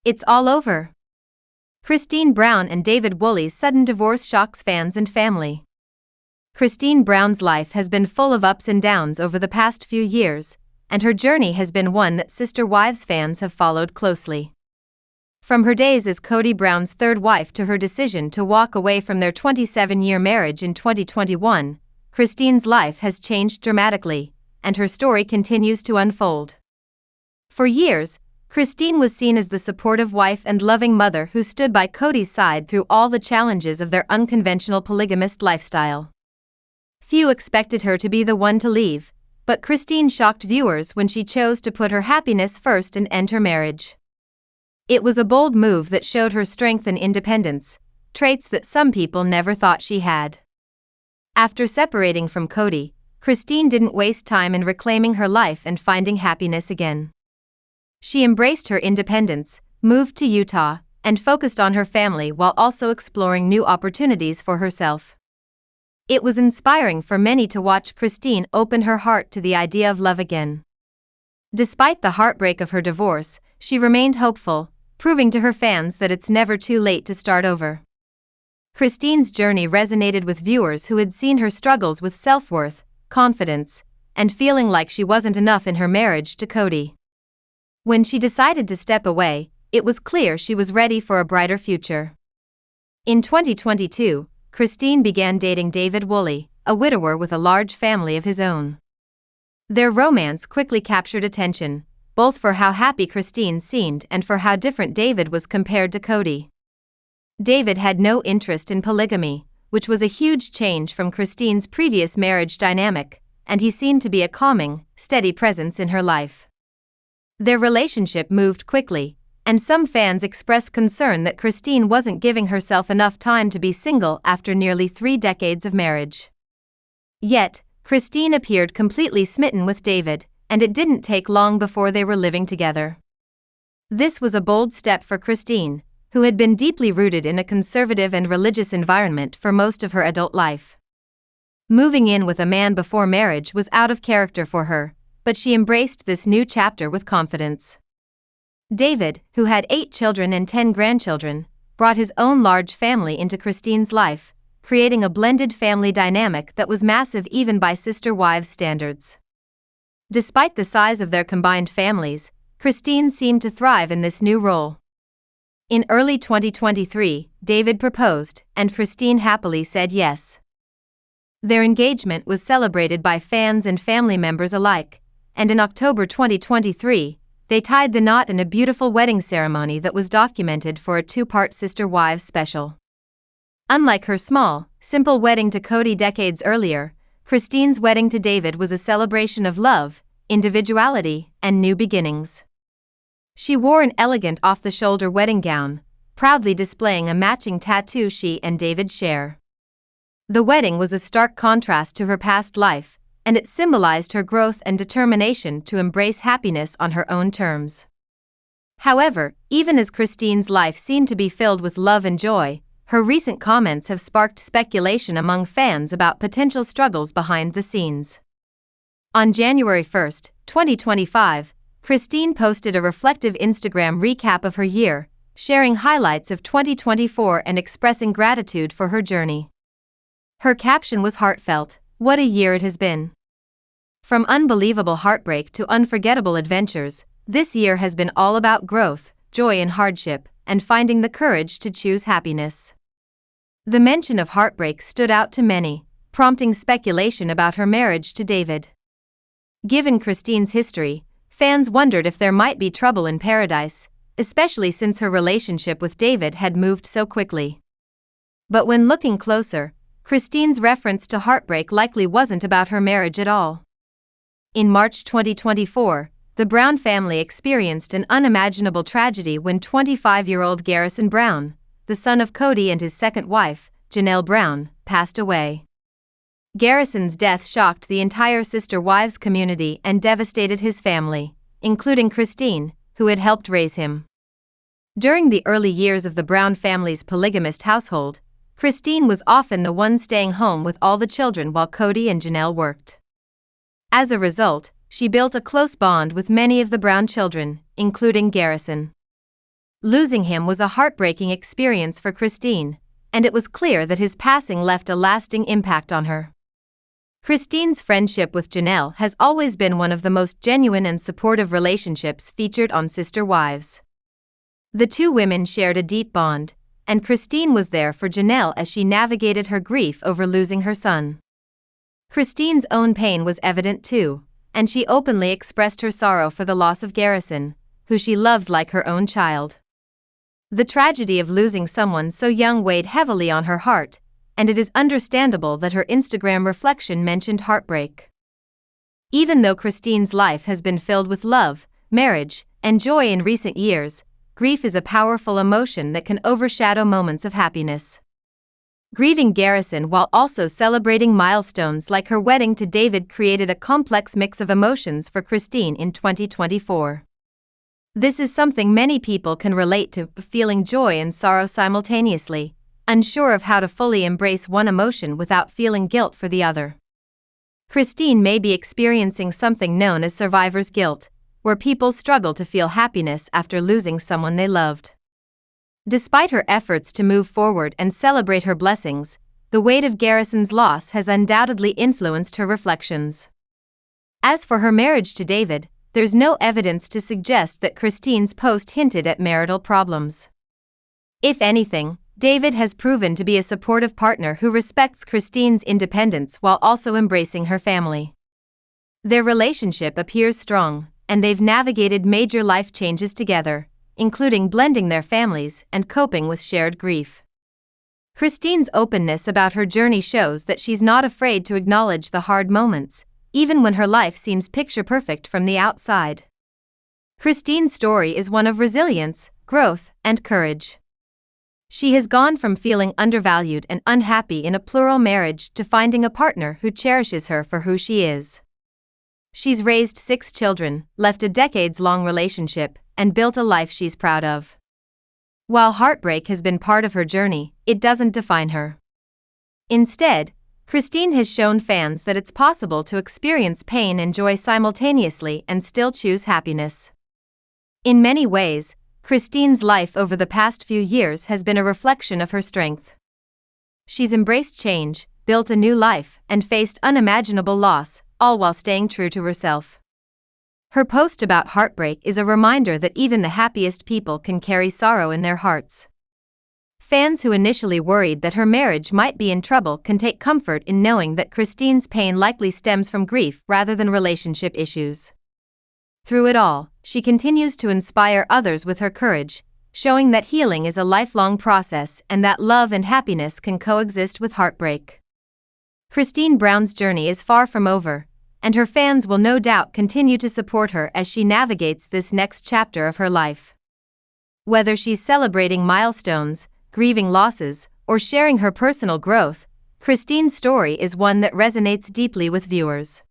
It's all over. Kody Brown and David Woolley's sudden divorce shocks fans and family. Kody Brown's life has been full of ups and downs over the past few years, and her journey has been one that Sister Wives fans have followed closely. From her days as Kody Brown's third wife to her decision to walk away from their 27-year marriage in 2021, Kody's life has changed dramatically, and her story continues to unfold. For years, Kody was seen as the supportive wife and loving mother who stood by Kody's side through all the challenges of their unconventional polygamist lifestyle. Few expected her to be the one to leave, but Kody shocked viewers when she chose to put her happiness first and end her marriage. It was a bold move that showed her strength and independence, traits that some people never thought she had. After separating from Kody, Kody didn't waste time in reclaiming her life and finding happiness again. She embraced her independence, moved to Utah, and focused on her family while also exploring new opportunities for herself. It was inspiring for many to watch Kody open her heart to the idea of love again. Despite the heartbreak of her divorce, she remained hopeful, proving to her fans that it's never too late to start over. Kody's journey resonated with viewers who had seen her struggles with self-worth, confidence, and feeling like she wasn't enough in her marriage to Kody. When she decided to step away, it was clear she was ready for a brighter future. In 2022, Kody began dating David Woolley, a widower with a large family of his own. Their romance quickly captured attention, both for how happy Kody seemed and for how different David was compared to Kody. David had no interest in polygamy, which was a huge change from Kody's previous marriage dynamic, and he seemed to be a calming, steady presence in her life. Their relationship moved quickly, and some fans expressed concern that Kody wasn't giving herself enough time to be single after nearly 3 decades of marriage. Yet, Kody appeared completely smitten with David, and it didn't take long before they were living together. This was a bold step for Kody, who had been deeply rooted in a conservative and religious environment for most of her adult life. Moving in with a man before marriage was out of character for her, but she embraced this new chapter with confidence. David, who had 8 children and 10 grandchildren, brought his own large family into Kody's life, creating a blended family dynamic that was massive even by Sister Wives standards. Despite the size of their combined families, Kody seemed to thrive in this new role. In early 2023, David proposed, and Kody happily said yes. Their engagement was celebrated by fans and family members alike, and in October 2023, they tied the knot in a beautiful wedding ceremony that was documented for a 2-part Sister Wives special. Unlike her small, simple wedding to Kody decades earlier, Kody's wedding to David was a celebration of love, individuality, and new beginnings. She wore an elegant off-the-shoulder wedding gown, proudly displaying a matching tattoo she and David share. The wedding was a stark contrast to her past life, and it symbolized her growth and determination to embrace happiness on her own terms. However, even as Kody's life seemed to be filled with love and joy, her recent comments have sparked speculation among fans about potential struggles behind the scenes. On January 1, 2025, Kody posted a reflective Instagram recap of her year, sharing highlights of 2024 and expressing gratitude for her journey. Her caption was heartfelt, "What a year it has been. From unbelievable heartbreak to unforgettable adventures, this year has been all about growth, joy in hardship, and finding the courage to choose happiness." The mention of heartbreak stood out to many, prompting speculation about her marriage to David. Given Kody's history, fans wondered if there might be trouble in paradise, especially since her relationship with David had moved so quickly. But when looking closer, Kody's reference to heartbreak likely wasn't about her marriage at all. In March 2024, the Brown family experienced an unimaginable tragedy when 25-year-old Garrison Brown, the son of Kody and his second wife, Janelle Brown, passed away. Garrison's death shocked the entire Sister Wives community and devastated his family, including Kody, who had helped raise him. During the early years of the Brown family's polygamist household, Kody was often the one staying home with all the children while Kody and Janelle worked. As a result, she built a close bond with many of the Brown children, including Garrison. Losing him was a heartbreaking experience for Christine, and it was clear that his passing left a lasting impact on her. Christine's friendship with Janelle has always been one of the most genuine and supportive relationships featured on Sister Wives. The two women shared a deep bond, and Christine was there for Janelle as she navigated her grief over losing her son. Christine's own pain was evident too, and she openly expressed her sorrow for the loss of Garrison, who she loved like her own child. The tragedy of losing someone so young weighed heavily on her heart, and it is understandable that her Instagram reflection mentioned heartbreak. Even though Christine's life has been filled with love, marriage, and joy in recent years, grief is a powerful emotion that can overshadow moments of happiness. Grieving Garrison while also celebrating milestones like her wedding to David created a complex mix of emotions for Christine in 2024. This is something many people can relate to, feeling joy and sorrow simultaneously, unsure of how to fully embrace one emotion without feeling guilt for the other. Christine may be experiencing something known as survivor's guilt, where people struggle to feel happiness after losing someone they loved. Despite her efforts to move forward and celebrate her blessings, the weight of Garrison's loss has undoubtedly influenced her reflections. As for her marriage to David, there's no evidence to suggest that Christine's post hinted at marital problems. If anything, David has proven to be a supportive partner who respects Christine's independence while also embracing her family. Their relationship appears strong, and they've navigated major life changes together, including blending their families and coping with shared grief. Christine's openness about her journey shows that she's not afraid to acknowledge the hard moments, even when her life seems picture-perfect from the outside. Christine's story is one of resilience, growth, and courage. She has gone from feeling undervalued and unhappy in a plural marriage to finding a partner who cherishes her for who she is. She's raised 6 children, left a decades-long relationship, and built a life she's proud of. While heartbreak has been part of her journey, it doesn't define her. Instead, Christine has shown fans that it's possible to experience pain and joy simultaneously and still choose happiness. In many ways, Christine's life over the past few years has been a reflection of her strength. She's embraced change, built a new life, and faced unimaginable loss, all while staying true to herself. Her post about heartbreak is a reminder that even the happiest people can carry sorrow in their hearts. Fans who initially worried that her marriage might be in trouble can take comfort in knowing that Christine's pain likely stems from grief rather than relationship issues. Through it all, she continues to inspire others with her courage, showing that healing is a lifelong process and that love and happiness can coexist with heartbreak. Christine Brown's journey is far from over, and her fans will no doubt continue to support her as she navigates this next chapter of her life. Whether she's celebrating milestones, grieving losses, or sharing her personal growth, Christine's story is one that resonates deeply with viewers.